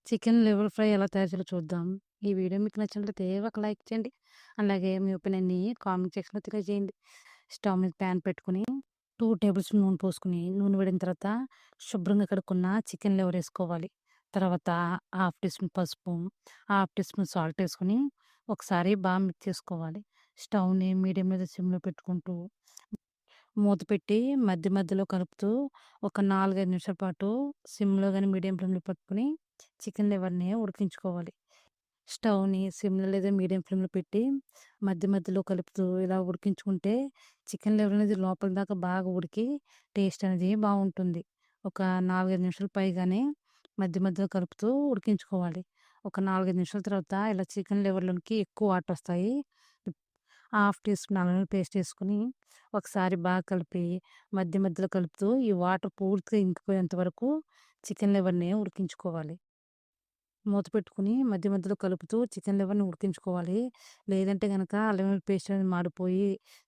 Chicken liver fry ఎలా తయారు చేయాలో చూద్దాం. ఈ వీడియో మీకు నచ్చినట్లయితే ఒక లైక్ చేయండి. అలాగే మీ ఒపీనియన్‌ని కామెంట్ సెక్షన్‌లో తెలియజేయండి. స్టవ్ మీద పాన్ పెట్టుకొని 2 టేబుల్ స్పూన్ నూనె పోసుకొని, నూనె వేడిన తర్వాత శుభ్రంగా కడుక్కున్న చికెన్ లివర్ ఏసుకోవాలి. తర్వాత హాఫ్ టీ స్పూన్ పసుపు, హాఫ్ టీ స్పూన్ సాల్ట్ ఏసుకొని ఒకసారి బాగా మిక్స్ చేసుకోవాలి. స్టవ్‌ని మీడియం మీద సిమ్‌లో పెట్టుకుంటూ మూత పెట్టి మధ్య మధ్యలో కలుపుతూ ఒక 4, 5 నిమిషాల పాటు సిమ్‌లో గాని, మీడియం ఫ్లేమ్‌లో పెట్టుకొని చికెన్ లివర్‌ని ఉడికించుకోవాలి. స్టవ్‌ని సిమ్‌లో లేదా మీడియం ఫ్లేమ్‌లో పెట్టి మధ్య మధ్యలో కలుపుతూ ఇలా ఉడికించుకుంటే చికెన్ లివర్ అనేది లోపల దాకా బాగా ఉడికి టేస్ట్ అనేది బావుంటుంది. ఒక 4, 5 నిమిషాలు పైగానే మధ్య మధ్యలో కలుపుతూ ఉడికించుకోవాలి. ఒక 4, 5 నిమిషాల తర్వాత ఇలా చికెన్ లివర్‌లోనికి ఎక్కువ వాటరొస్తాయి. హాఫ్ టీ స్పూన్ అల్లం వెల్లుల్లి పేస్ట్ ఏసుకొని ఒకసారి బాగా కలిపి మధ్య మధ్యలో కలుపుతూ ఈ వాటర్ పూర్తిగా ఇంకిపోయేంత వరకు చికెన్ లివర్‌ని ఉడికించుకోవాలి. మూత పెట్టుకొని మధ్య మధ్యలో కలుపుతూ చికెన్ లివర్‌ని ఉడికించుకోవాలి. లేదంటే గనక అల్లం వెల్లుల్లి పేస్ట్ అనేది మాడిపోయి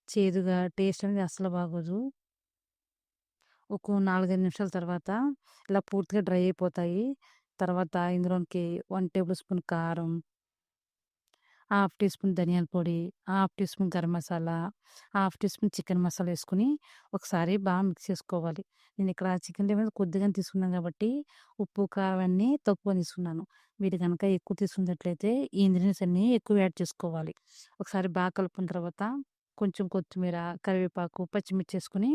చేదుగా టేస్ట్ అనేది అస్సలు బాగోదు. ఒక 4, 5 నిమిషాల తర్వాత ఇలా పూర్తిగా డ్రై అయిపోతాయి. తర్వాత ఇందులోనికి 1 టేబుల్ స్పూన్ కారం, హాఫ్ టీ స్పూన్ ధనియాల పొడి, half teaspoon garam masala, half teaspoon chicken masala ఏసుకొని ఒకసారి బాగా మిక్స్ చేసుకోవాలి. నేనిక్కడ చికెన్ లివర్ కొద్దిగానే తీసుకున్నాను కాబట్టి ఉప్పు, కారం అన్నీ తక్కువ తీసుకున్నాను. మీరు గనక ఎక్కువ తీసుకున్నట్లయితే ఈ ఇంగ్రీడియెంట్స్ అన్నీ ఎక్కువ యాడ్ చేసుకోవాలి. ఒకసారి బాగా కలుపుకున్న తర్వాత కొంచెం కొత్తిమీర, కరివేపాకు, పచ్చిమిర్చి ఏసుకొని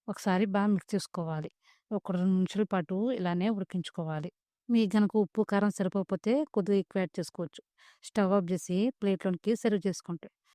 ఒకసారి బాగా మిక్స్ చేసుకోవాలి. ఒక 2 నిమిషాల పాటు ఇలానే ఉడికించుకోవాలి. మీకు గనక ఉప్పు, కారం సరిపోకపోతే కొద్దిగా ఎక్కువ యాడ్ చేసుకోవచ్చు. స్టవ్ ఆఫ్ జేసి ప్లేట్‌లోనికి సర్వ్ చేసుకుంటే